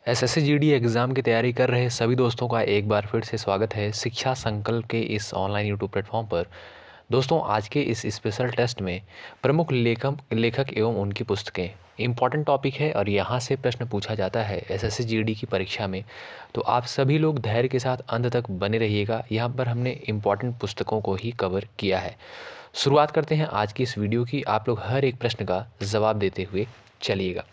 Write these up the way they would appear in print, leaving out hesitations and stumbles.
SSC GD exam की तैयारी कर रहे सभी दोस्तों का एक बार फिर से स्वागत है शिक्षा संकल्प के इस ऑनलाइन यूट्यूब प्लेटफॉर्म पर। दोस्तों, आज के इस स्पेशल टेस्ट में प्रमुख लेखक एवं उनकी पुस्तकें इम्पॉर्टेंट टॉपिक है और यहाँ से प्रश्न पूछा जाता है एसएससी जीडी की परीक्षा में। तो आप सभी लोग धैर्य के साथ अंत तक बने रहिएगा। यहाँ पर हमने इम्पॉर्टेंट पुस्तकों को ही कवर किया है। शुरुआत करते हैं आज की इस वीडियो की। आप लोग हर एक प्रश्न का जवाब देते हुए चलिएगा।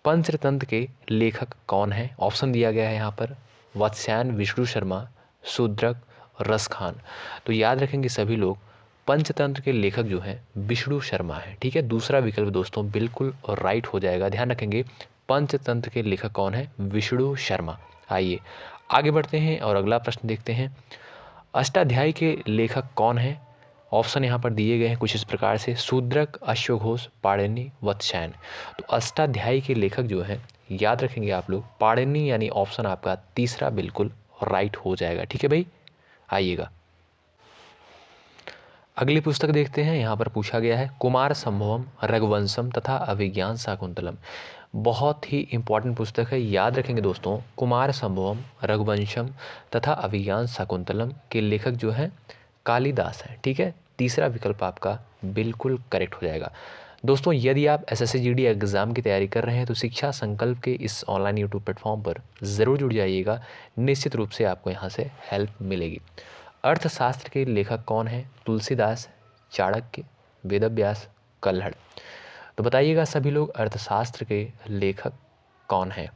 पंचतंत्र के लेखक कौन हैं? ऑप्शन दिया गया है यहाँ पर वात्स्यायन, विष्णु शर्मा, शूद्रक, रस खान। तो याद रखेंगे सभी लोग, पंचतंत्र के लेखक जो हैं विष्णु शर्मा है। ठीक है, दूसरा विकल्प दोस्तों बिल्कुल राइट हो जाएगा। ध्यान रखेंगे, पंचतंत्र के लेखक कौन है? विष्णु शर्मा। आइए आगे बढ़ते हैं और अगला प्रश्न देखते हैं। अष्टाध्यायी के लेखक कौन है? ऑप्शन यहाँ पर दिए गए हैं कुछ इस प्रकार से: शूद्रक, अश्वघोष, पाणिनि, वात्स्यायन। तो अष्टाध्यायी के लेखक जो हैं, याद रखेंगे आप लोग, पाणिनि, यानी ऑप्शन आपका तीसरा बिल्कुल राइट हो जाएगा। ठीक है भाई, आइएगा अगली पुस्तक देखते हैं। यहाँ पर पूछा गया है कुमार संभवम, रघुवंशम तथा अभिज्ञान शाकुंतलम। बहुत ही इंपॉर्टेंट पुस्तक है। याद रखेंगे दोस्तों, कुमार संभवम, रघुवंशम तथा अभिज्ञान शाकुंतलम के लेखक जो हैं कालिदास हैं। ठीक है, तीसरा विकल्प आपका बिल्कुल करेक्ट हो जाएगा। दोस्तों, यदि आप एसएससी जीडी एग्ज़ाम की तैयारी कर रहे हैं तो शिक्षा संकल्प के इस ऑनलाइन यूट्यूब प्लेटफॉर्म पर ज़रूर जुड़ जाइएगा। निश्चित रूप से आपको यहाँ से हेल्प मिलेगी। अर्थशास्त्र के लेखक कौन हैं? तुलसीदास, चाणक्य, वेदव्यास, कल्हड़। तो बताइएगा सभी लोग, अर्थशास्त्र के लेखक कौन हैं?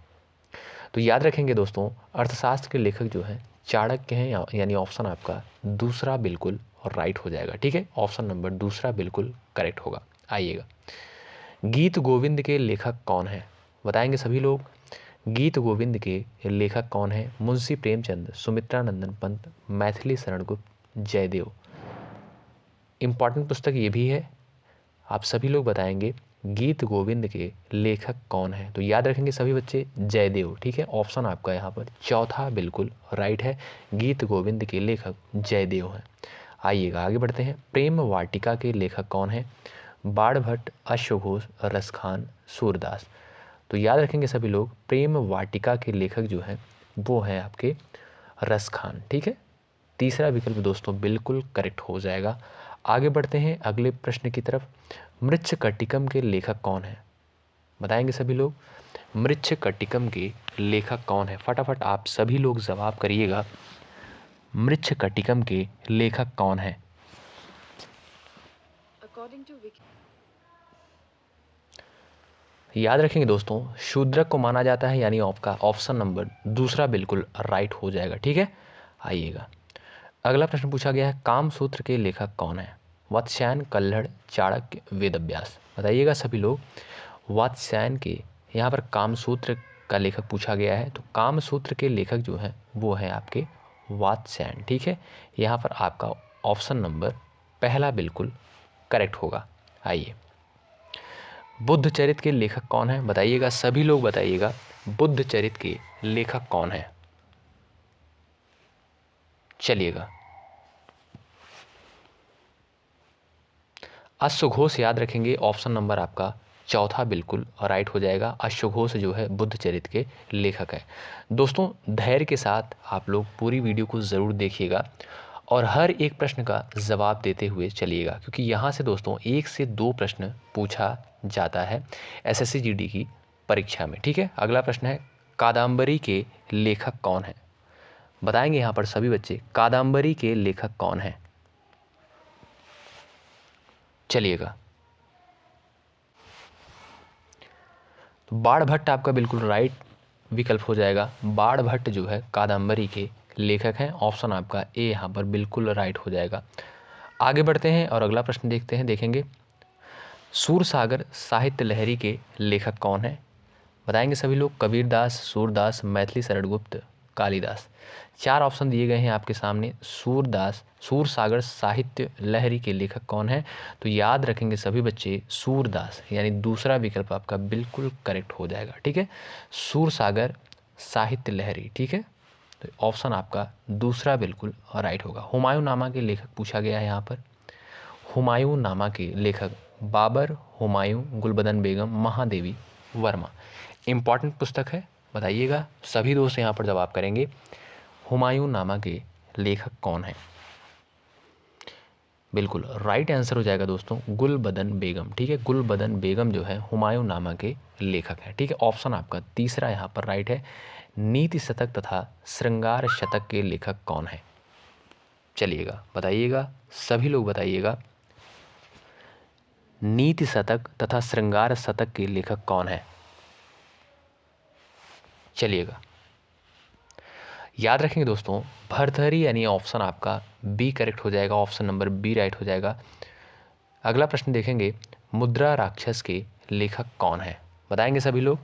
तो याद रखेंगे दोस्तों, अर्थशास्त्र के लेखक जो हैं चाणक्य हैं, यानी ऑप्शन आपका दूसरा बिल्कुल राइट हो जाएगा। ठीक है, ऑप्शन नंबर दूसरा बिल्कुल करेक्ट होगा। आइएगा, गीत गोविंद के लेखक कौन हैं? बताएंगे सभी लोग, गीत गोविंद के लेखक कौन हैं? मुंशी प्रेमचंद, सुमित्रानंदन पंत, मैथिली शरण गुप्त, जयदेव। इम्पॉर्टेंट पुस्तक ये भी है। आप सभी लोग बताएंगे गीत गोविंद के लेखक कौन हैं? तो याद रखेंगे सभी बच्चे, जयदेव। ठीक है, ऑप्शन आपका यहाँ पर चौथा बिल्कुल राइट है। गीत गोविंद के लेखक जयदेव हैं। आइएगा आगे बढ़ते हैं। प्रेम वाटिका के लेखक कौन हैं? बाणभट्ट, अश्वघोष, रसखान, सूरदास। तो याद रखेंगे सभी लोग, प्रेम वाटिका के लेखक जो हैं वो हैं आपके रसखान। ठीक है, तीसरा विकल्प दोस्तों बिल्कुल करेक्ट हो जाएगा। आगे बढ़ते हैं अगले प्रश्न की तरफ। मृच्छकटिकम के लेखक कौन हैं? बताएंगे सभी लोग, मृच्छकटिकम के लेखक कौन हैं? फटाफट आप सभी लोग जवाब करिएगा, मृच्छकटिकम के लेखक कौन हैं? याद रखेंगे दोस्तों, शूद्रक को माना जाता है, यानी आपका ऑप्शन नंबर दूसरा बिल्कुल राइट हो जाएगा। ठीक है, आइएगा अगला प्रश्न पूछा गया है कामसूत्र के लेखक कौन है? वात्स्यायन, कल्हड़, चाणक्य, वेदव्यास। बताइएगा सभी लोग, वात्स्यायन के यहाँ पर कामसूत्र का लेखक पूछा गया है, तो कामसूत्र के लेखक जो हैं वो हैं आपके वात्स्यायन। ठीक है, यहाँ पर आपका ऑप्शन नंबर पहला बिल्कुल करेक्ट होगा। आइए, बुद्ध चरित्र के लेखक कौन है? बताइएगा सभी लोग, बताइएगा बुद्ध चरित्र के लेखक कौन है? चलिएगा, अश्वघोष। याद रखेंगे, ऑप्शन नंबर आपका चौथा बिल्कुल राइट हो जाएगा। अश्वघोष जो है बुद्ध चरित्र के लेखक है। दोस्तों, धैर्य के साथ आप लोग पूरी वीडियो को ज़रूर देखिएगा और हर एक प्रश्न का जवाब देते हुए चलिएगा, क्योंकि यहाँ से दोस्तों 1 से 2 प्रश्न पूछा जाता है एसएससी जीडी की परीक्षा में। ठीक है, अगला प्रश्न है कादम्बरी के लेखक कौन है? बताएंगे यहाँ पर सभी बच्चे, कादम्बरी के लेखक कौन है? चलिएगा, तो बाणभट्ट आपका बिल्कुल राइट विकल्प हो जाएगा। बाणभट्ट जो है कादम्बरी के लेखक हैं। ऑप्शन आपका ए यहाँ पर बिल्कुल राइट हो जाएगा। आगे बढ़ते हैं और अगला प्रश्न देखते हैं, देखेंगे सूरसागर साहित्य लहरी के लेखक कौन है? बताएंगे सभी लोग, कबीरदास, सूरदास, मैथिली शरण गुप्त, कालिदास। 4 ऑप्शन दिए गए हैं आपके सामने। सूरदास, सूरसागर साहित्य लहरी के लेखक कौन है? तो याद रखेंगे सभी बच्चे, सूरदास, यानी दूसरा विकल्प आपका बिल्कुल करेक्ट हो जाएगा। ठीक है, सूरसागर साहित्य लहरी। ठीक है, तो ऑप्शन आपका दूसरा बिल्कुल राइट होगा। हुमायूं नामा के लेखक पूछा गया है यहाँ पर। हुमायूं नामा के लेखक बाबर, हुमायूं, गुलबदन बेगम, महादेवी वर्मा। इम्पॉर्टेंट पुस्तक है, बताइएगा सभी दोस्त यहाँ पर जवाब करेंगे। हुमायूं नामा के लेखक कौन है? बिल्कुल राइट आंसर हो जाएगा दोस्तों गुलबदन बेगम। ठीक है, गुलबदन बेगम जो है हुमायूं नामा के लेखक है। ठीक है, ऑप्शन आपका तीसरा यहाँ पर राइट है। नीति शतक तथा श्रृंगार शतक के लेखक कौन है? चलिएगा बताइएगा, सभी लोग बताइएगा नीति शतक तथा श्रृंगार शतक के लेखक कौन है? चलिएगा याद रखेंगे दोस्तों, भर्तृहरि यानी ऑप्शन आपका बी करेक्ट हो जाएगा, ऑप्शन नंबर बी राइट हो जाएगा। अगला प्रश्न देखेंगे, मुद्रा राक्षस के लेखक कौन है? बताएंगे सभी लोग,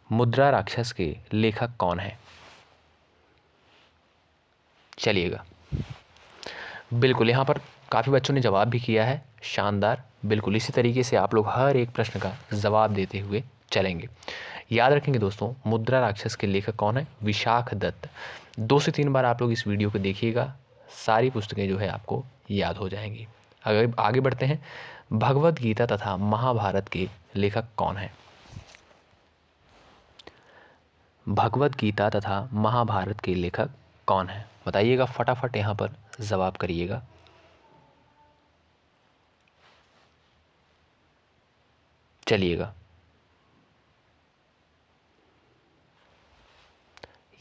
मुद्रा राक्षस के लेखक कौन है? चलिएगा बिल्कुल यहाँ पर काफ़ी बच्चों ने जवाब भी किया है, शानदार। बिल्कुल इसी तरीके से आप लोग हर एक प्रश्न का जवाब देते हुए चलेंगे। याद रखेंगे दोस्तों, मुद्रा राक्षस के लेखक कौन है? विशाख दत्त। 2 से 3 बार आप लोग इस वीडियो को देखिएगा, सारी पुस्तकें जो है आपको याद हो जाएंगी। अगर आगे बढ़ते हैं, भगवत गीता तथा महाभारत के लेखक कौन है? भगवत गीता तथा महाभारत के लेखक कौन है? बताइएगा, फटाफट यहाँ पर जवाब करिएगा। चलिएगा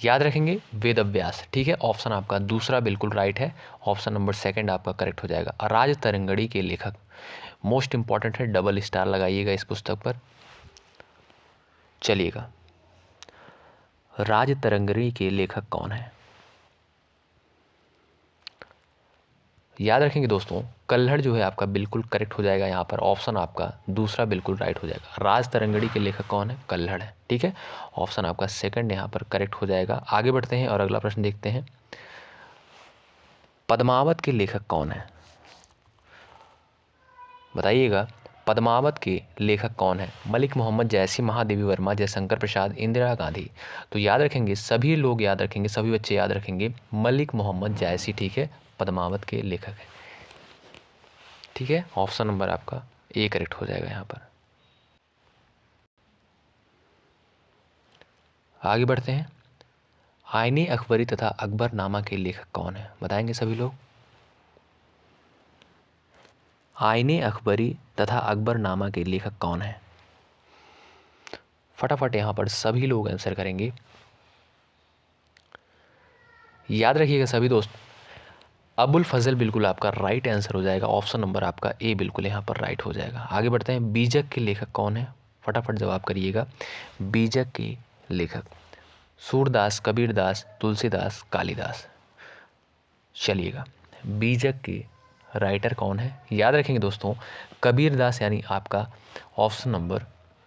याद रखेंगे वेदव्यास। ठीक है, ऑप्शन आपका दूसरा बिल्कुल राइट है, ऑप्शन नंबर सेकंड आपका करेक्ट हो जाएगा। राज तरंगड़ी के लेखक मोस्ट इंपॉर्टेंट है, डबल स्टार लगाइएगा इस पुस्तक पर। चलिएगा राज तरंगड़ी के लेखक कौन है? याद रखेंगे दोस्तों, कल्हड़ जो है आपका बिल्कुल करेक्ट हो जाएगा, यहाँ पर ऑप्शन आपका दूसरा बिल्कुल राइट हो जाएगा। राज तरंगड़ी के लेखक कौन है? कल्हड़ है। ठीक है, ऑप्शन आपका सेकंड यहाँ पर करेक्ट हो जाएगा। आगे बढ़ते हैं और अगला प्रश्न देखते हैं, पद्मावत के लेखक कौन है? बताइएगा पद्मावत के लेखक कौन है? मलिक मोहम्मद, जयसी, महादेवी वर्मा, जयशंकर प्रसाद, इंदिरा गांधी। तो याद रखेंगे सभी लोग, याद रखेंगे सभी बच्चे याद रखेंगे मलिक मोहम्मद जयसी। ठीक है, पद्मावत के लेखक है। ठीक है, ऑप्शन नंबर आपका ए करेक्ट हो जाएगा यहाँ पर। आगे बढ़ते हैं, आईने अकबरी तथा अकबरनामा के लेखक कौन है? बताएंगे सभी लोग, आईने अकबरी तथा अकबरनामा के लेखक कौन है? फटाफट यहाँ पर सभी लोग आंसर करेंगे। याद रखिएगा सभी दोस्त, अबुल फजल बिल्कुल आपका राइट आंसर हो जाएगा, ऑप्शन नंबर आपका ए बिल्कुल यहाँ पर राइट हो जाएगा। आगे बढ़ते हैं, बीजक के लेखक कौन है? फटाफट जवाब करिएगा, बीजक के लेखक सूरदास, कबीरदास, तुलसीदास, कालिदास। चलिएगा बीजक के राइटर कौन है? याद रखेंगे दोस्तों, कबीरदास यानी आपका ऑप्शन नंबर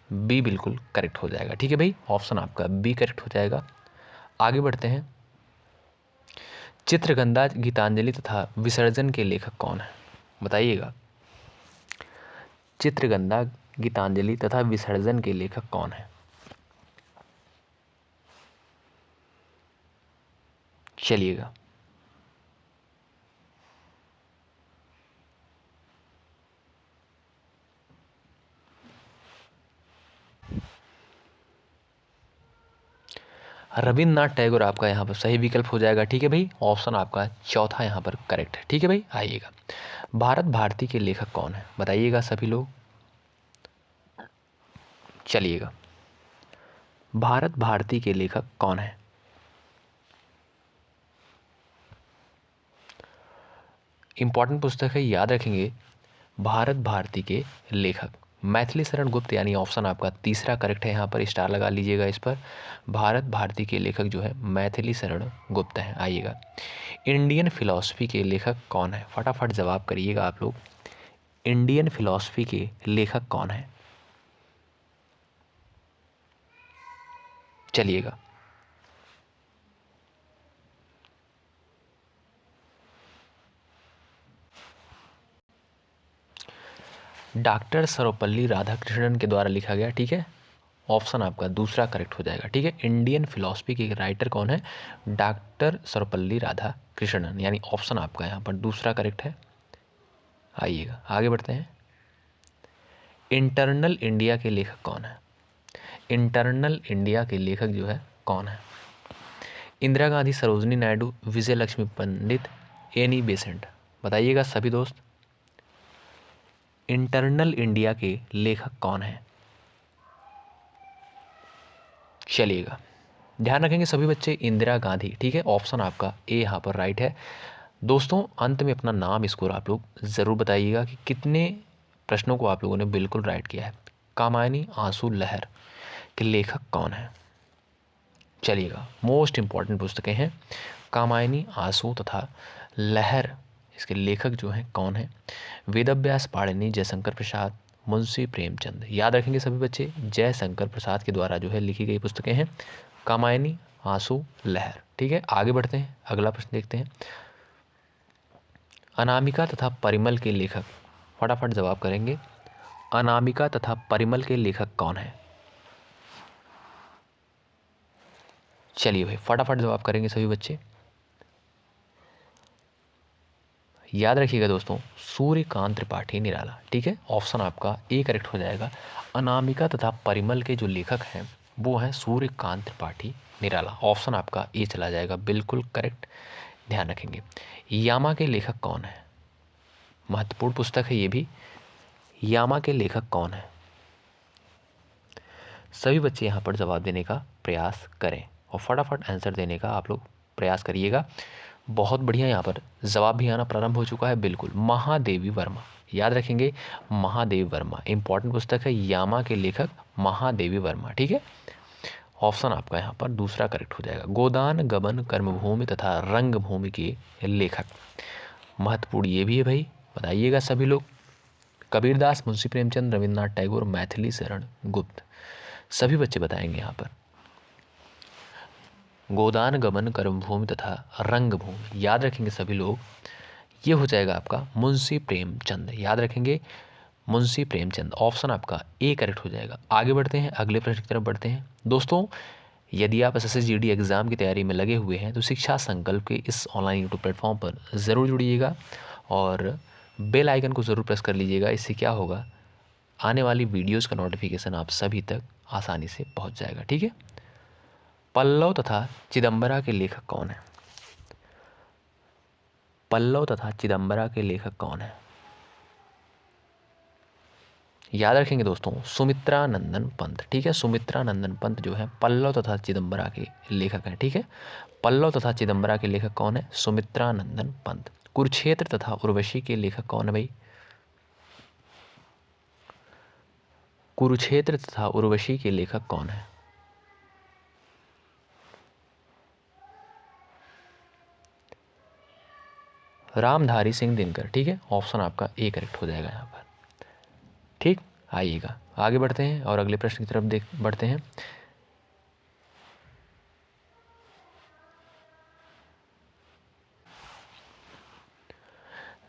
बी बिल्कुल करेक्ट हो जाएगा। ठीक है भाई, ऑप्शन आपका बी करेक्ट हो जाएगा। आगे बढ़ते हैं, चित्रगंधा, गीतांजलि तथा विसर्जन के लेखक कौन है? बताइएगा, चित्रगंधा, गीतांजलि तथा विसर्जन के लेखक कौन है? चलिएगा रविन्द्रनाथ टैगोर आपका यहाँ पर सही विकल्प हो जाएगा। ठीक है भाई, ऑप्शन आपका चौथा यहाँ पर करेक्ट है। ठीक है भाई, आइएगा, भारत भारती के लेखक कौन है? बताइएगा सभी लोग। चलिएगा भारत भारती के लेखक कौन है? इंपॉर्टेंट पुस्तक है, याद रखेंगे, भारत भारती के लेखक मैथिली शरण गुप्त यानी ऑप्शन आपका तीसरा करेक्ट है, यहाँ पर स्टार लगा लीजिएगा इस पर। भारत भारती के लेखक जो है मैथिली शरण गुप्त हैं। आइएगा, इंडियन फिलॉसफी के लेखक कौन है? फटाफट जवाब करिएगा आप लोग, इंडियन फिलॉसफी के लेखक कौन है? चलिएगा डॉक्टर सर्वपल्ली राधाकृष्णन के द्वारा लिखा गया। ठीक है, ऑप्शन आपका दूसरा करेक्ट हो जाएगा। ठीक है, इंडियन फिलॉसफी के राइटर कौन है? डॉक्टर सर्वपल्ली राधाकृष्णन, यानी ऑप्शन आपका यहाँ पर दूसरा करेक्ट है। आइएगा आगे बढ़ते हैं, इंटरनल इंडिया के लेखक कौन है? इंटरनल इंडिया के लेखक जो है कौन है? इंदिरा गांधी, सरोजिनी नायडू, विजय लक्ष्मी पंडित, एनी बेसेंट। बताइएगा सभी दोस्त, इंटरनल इंडिया के लेखक कौन है? चलिएगा, ध्यान रखेंगे सभी बच्चे, इंदिरा गांधी। ठीक है, ऑप्शन आपका ए यहाँ पर राइट है। दोस्तों अंत में अपना नाम स्कोर आप लोग ज़रूर बताइएगा कि कितने प्रश्नों को आप लोगों ने बिल्कुल राइट किया है। कामायनी आंसू लहर के लेखक कौन है? चलिएगा, मोस्ट इंपॉर्टेंट पुस्तकें हैं कामायनी आंसू तथा लहर। इसके लेखक जो हैं कौन है? वेदव्यास, पाणिनि, जयशंकर प्रसाद, मुंशी प्रेमचंद। याद रखेंगे सभी बच्चे, जयशंकर प्रसाद के द्वारा जो है लिखी गई पुस्तकें हैं कामायनी आंसू लहर। ठीक है, आगे बढ़ते हैं, अगला प्रश्न देखते हैं। अनामिका तथा परिमल के लेखक, फटाफट जवाब करेंगे। अनामिका तथा परिमल के लेखक कौन है? चलिए भाई, फटाफट जवाब करेंगे सभी बच्चे। याद रखिएगा दोस्तों, सूर्यकांत त्रिपाठी निराला। ठीक है, ऑप्शन आपका ए करेक्ट हो जाएगा। अनामिका तथा परिमल के जो लेखक हैं वो हैं सूर्यकांत त्रिपाठी निराला। ऑप्शन आपका ए चला जाएगा, बिल्कुल करेक्ट। ध्यान रखेंगे, यामा के लेखक कौन है? महत्वपूर्ण पुस्तक है ये भी। यामा के लेखक कौन है? सभी बच्चे यहाँ पर जवाब देने का प्रयास करें और फटाफट आंसर देने का आप लोग प्रयास करिएगा। बहुत बढ़िया, यहाँ पर जवाब भी आना प्रारंभ हो चुका है। बिल्कुल, महादेवी वर्मा। याद रखेंगे, महादेवी वर्मा इंपॉर्टेंट पुस्तक है। यामा के लेखक महादेवी वर्मा। ठीक है, ऑप्शन आपका यहाँ पर दूसरा करेक्ट हो जाएगा। गोदान, गबन, कर्मभूमि तथा रंगभूमि के लेखक, महत्वपूर्ण ये भी है भाई, बताइएगा सभी लोग। कबीरदास, मुंशी प्रेमचंद, रविन्द्रनाथ टैगोर, मैथिली शरण गुप्त। सभी बच्चे बताएंगे यहाँ पर। गोदान, गमन, कर्मभूमि तथा रंगभूमि। याद रखेंगे सभी लोग, ये हो जाएगा आपका मुंशी प्रेमचंद। याद रखेंगे, मुंशी प्रेमचंद। ऑप्शन आपका ए करेक्ट हो जाएगा। आगे बढ़ते हैं, अगले प्रश्न की तरफ बढ़ते हैं। दोस्तों यदि आप एसएससी जीडी एग्ज़ाम की तैयारी में लगे हुए हैं तो शिक्षा संकल्प के इस ऑनलाइन यूट्यूब प्लेटफॉर्म पर ज़रूर जुड़िएगा और बेल आइकन को ज़रूर प्रेस कर लीजिएगा। इससे क्या होगा, आने वाली वीडियोज़ का नोटिफिकेशन आप सभी तक आसानी से पहुँच जाएगा। ठीक है, पल्लव तथा चिदंबरा के लेखक कौन है? पल्लव तथा चिदंबरा के लेखक कौन है? याद रखेंगे दोस्तों, सुमित्रा नंदन पंत। ठीक है, सुमित्रा नंदन पंत जो है पल्लव तथा चिदंबरा के लेखक हैं। ठीक है, पल्लव तथा चिदंबरा के लेखक कौन है? सुमित्रा नंदन पंत। कुरुक्षेत्र तथा उर्वशी के लेखक कौन है भाई? कुरुक्षेत्र तथा उर्वशी के लेखक कौन है? रामधारी सिंह दिनकर। ठीक है, ऑप्शन आपका ए करेक्ट हो जाएगा यहाँ पर। ठीक, आइएगा आगे बढ़ते हैं और अगले प्रश्न की तरफ बढ़ते हैं।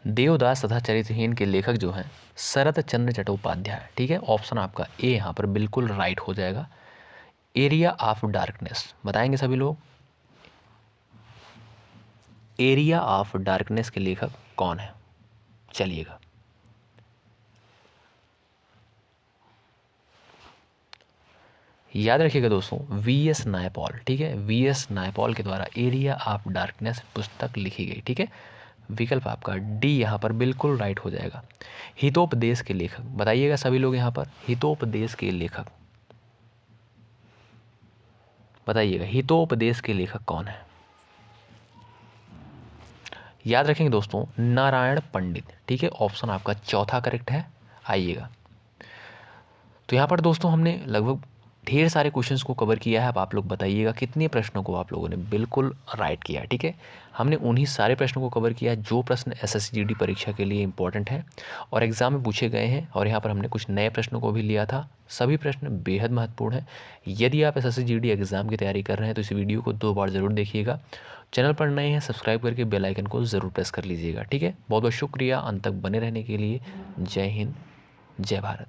देवदास तथा चरित्रहीन के लेखक जो हैं शरत चंद्र चट्टोपाध्याय। ठीक है, ऑप्शन आपका ए यहाँ पर बिल्कुल राइट हो जाएगा। एरिया ऑफ डार्कनेस, बताएंगे सभी लोग। एरिया ऑफ डार्कनेस के लेखक कौन है? चलिएगा, याद रखिएगा दोस्तों, वीएस नायपॉल। ठीक है, वीएस नायपॉल के द्वारा एरिया ऑफ डार्कनेस पुस्तक लिखी गई। ठीक है, विकल्प आपका डी यहाँ पर बिल्कुल राइट हो जाएगा। हितोपदेश के लेखक, बताइएगा सभी लोग यहाँ पर। हितोपदेश के लेखक बताइएगा, हितोपदेश के लेखक कौन है? याद रखेंगे दोस्तों, नारायण पंडित। ठीक है, ऑप्शन आपका चौथा करेक्ट है। आइएगा, तो यहाँ पर दोस्तों हमने लगभग ढेर सारे क्वेश्चंस को कवर किया है। अब आप लोग बताइएगा कितने प्रश्नों को आप लोगों ने बिल्कुल राइट किया है। ठीक है, हमने उन्हीं सारे प्रश्नों को कवर किया है जो प्रश्न एसएससी जीडी परीक्षा के लिए इंपॉर्टेंट है और एग्जाम में पूछे गए हैं। और यहाँ पर हमने कुछ नए प्रश्नों को भी लिया था। सभी प्रश्न बेहद महत्वपूर्ण है। यदि आप एसएससी जीडी एग्जाम की तैयारी कर रहे हैं तो इस वीडियो को 2 बार ज़रूर देखिएगा। चैनल पर नए हैं, सब्सक्राइब करके बेल आइकन को ज़रूर प्रेस कर लीजिएगा। ठीक है, बहुत बहुत शुक्रिया अंत तक बने रहने के लिए। जय हिंद, जय भारत।